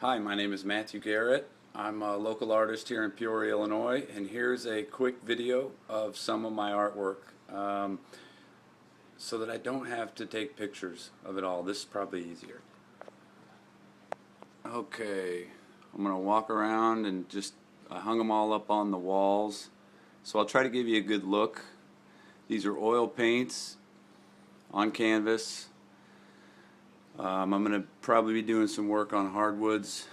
Hi, my name is Matthew Garrett. I'm a local artist here in Peoria, Illinois, and here's a quick video of some of my artwork so that I don't have to take pictures of it all. This is probably easier. Okay, I'm going to walk around and I hung them all up on the walls. So I'll try to give you a good look. These are oil paints on canvas. I'm going to probably be doing some work on hardwoods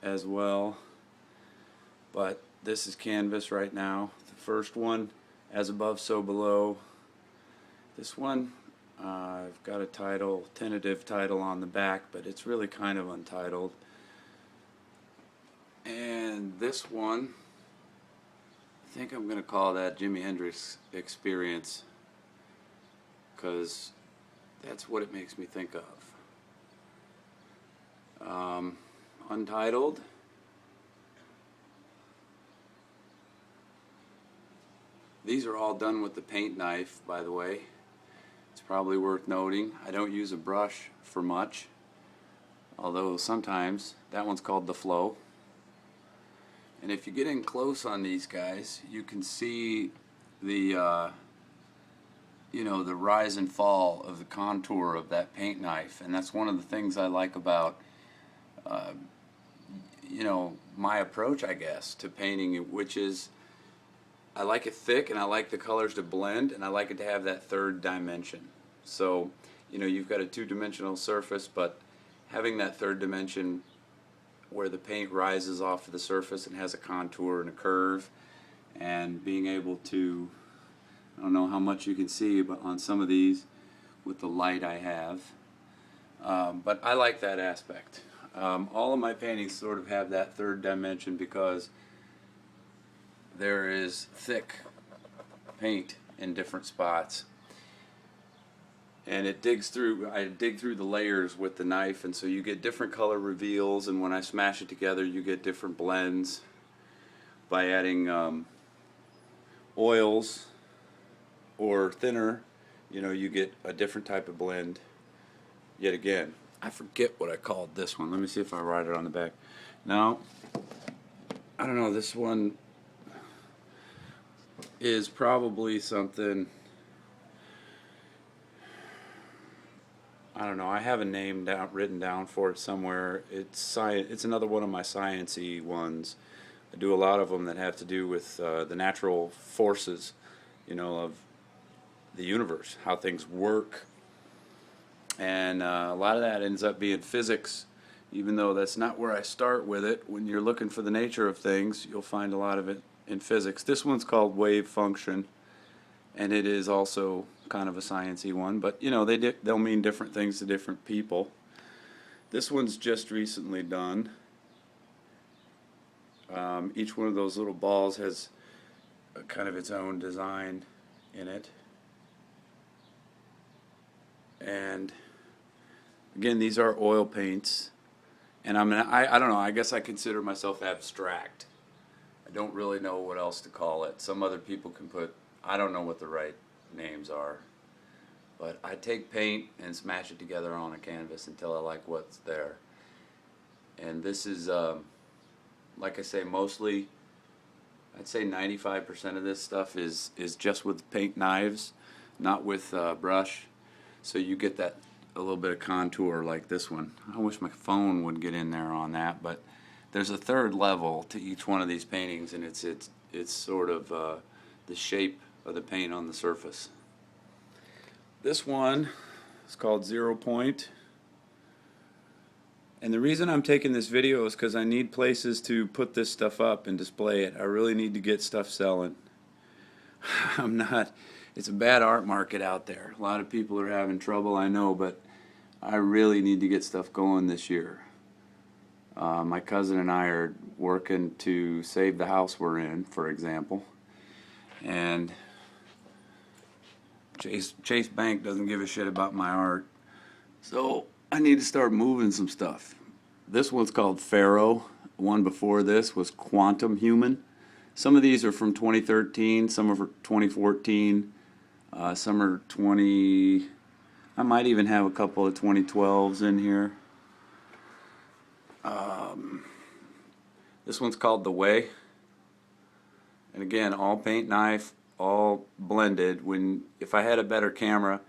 as well, but this is canvas right now. The first one, As Above, So Below. This one, I've got a title, tentative title on the back, but it's really kind of untitled. And this one, I think I'm going to call that Jimi Hendrix Experience, because that's what it makes me think of. Untitled. These are all done with the paint knife, by the way. It's probably worth noting. I don't use a brush for much, although sometimes. That one's called the Flow. And if you get in close on these guys, you can see the the rise and fall of the contour of that paint knife, and that's one of the things I like about my approach, I guess, to painting, which is I like it thick and I like the colors to blend and I like it to have that third dimension. So you've got a two-dimensional surface, but having that third dimension where the paint rises off of the surface and has a contour and a curve, and being able to, I don't know how much you can see but on some of these with the light I have, but I like that aspect. All of my paintings sort of have that third dimension because there is thick paint in different spots, and it digs through. I dig through the layers with the knife, and so you get different color reveals, and when I smash it together you get different blends by adding oils or thinner. You get a different type of blend yet again. I forget what I called this one. Let me see if I write it on the back. No, I don't know. This one is probably something, I don't know. I have a name written down for it somewhere. It's another one of my science-y ones. I do a lot of them that have to do with the natural forces, of the universe, how things work. And a lot of that ends up being physics, even though that's not where I start with it. When you're looking for the nature of things, you'll find a lot of it in physics. This one's called Wave Function, and it is also kind of a sciencey one, but they'll mean different things to different people. This one's just recently done. Each one of those little balls has kind of its own design in it. And again, these are oil paints, and I don't know, I guess I consider myself abstract. I don't really know what else to call it. Some other people can put, I don't know what the right names are, but I take paint and smash it together on a canvas until I like what's there. And this is, like I say, mostly, I'd say 95% of this stuff is just with paint knives, not with brush. So you get that a little bit of contour like this one. I wish my phone would get in there on that, but there's a third level to each one of these paintings, and it's sort of the shape of the paint on the surface. This one is called 0 Point, and the reason I'm taking this video is because I need places to put this stuff up and display it. I really need to get stuff selling. It's a bad art market out there. A lot of people are having trouble, I know, but I really need to get stuff going this year. My cousin and I are working to save the house we're in, for example, and Chase Bank doesn't give a shit about my art, so I need to start moving some stuff. This one's called Pharaoh. One before this was Quantum Human. Some of these are from 2013, some are from 2014, some are 20... I might even have a couple of 2012s in here. This one's called The Way. And again, all paint knife, all blended. If I had a better camera,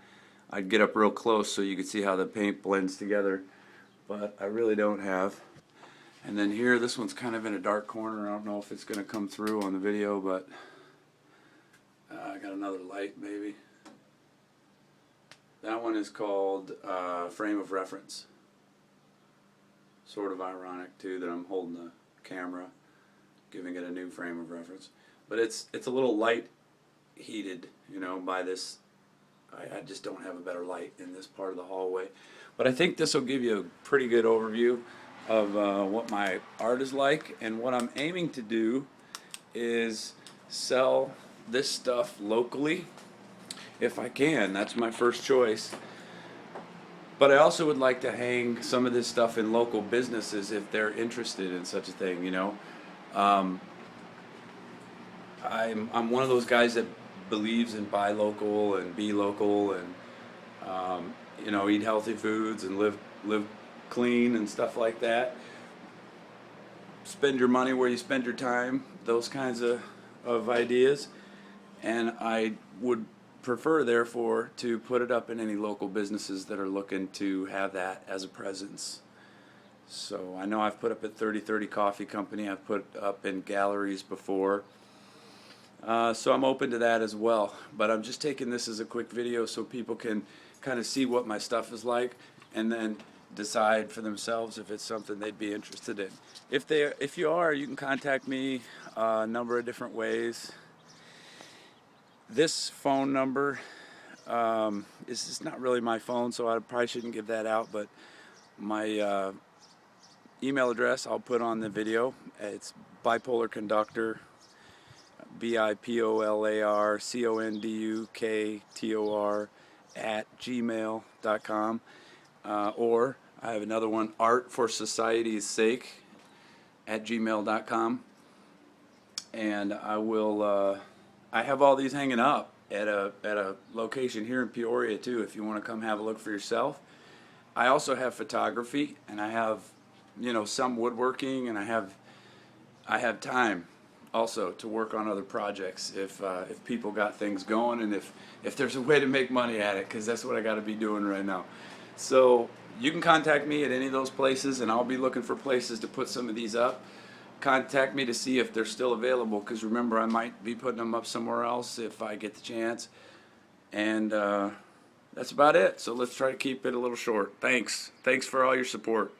I'd get up real close so you could see how the paint blends together, but I really don't have. And then here, this one's kind of in a dark corner. I don't know if it's going to come through on the video, but I got another light maybe. That one is called Frame of Reference. Sort of ironic too that I'm holding the camera, giving it a new frame of reference. But it's a little light heated, you know, by this. I just don't have a better light in this part of the hallway. But I think this will give you a pretty good overview of what my art is like. And what I'm aiming to do is sell this stuff locally if I can. That's my first choice. But I also would like to hang some of this stuff in local businesses if they're interested in such a thing, you know. I'm one of those guys that believes in buy local and be local and you know, eat healthy foods and live clean and stuff like that. Spend your money where you spend your time, those kinds of ideas. And I would prefer, therefore, to put it up in any local businesses that are looking to have that as a presence. So I know I've put up at 3030 Coffee Company. I've put up in galleries before. So I'm open to that as well. But I'm just taking this as a quick video so people can kind of see what my stuff is like and then decide for themselves if it's something they'd be interested in. If you are, you can contact me a number of different ways. This phone number is not really my phone, so I probably shouldn't give that out, but my email address I'll put on the video. It's bipolarconductor, bipolarconductor @gmail.com, or I have another one, artforsociety'ssake @gmail.com, and I have all these hanging up at a location here in Peoria too, if you want to come have a look for yourself. I also have photography, and I have, you know, some woodworking, and I have time also to work on other projects if people got things going, and if there's a way to make money at it, because that's what I got to be doing right now. So you can contact me at any of those places, and I'll be looking for places to put some of these up. Contact me to see if they're still available, because remember, I might be putting them up somewhere else if I get the chance. And that's about it. So let's try to keep it a little short. Thanks for all your support.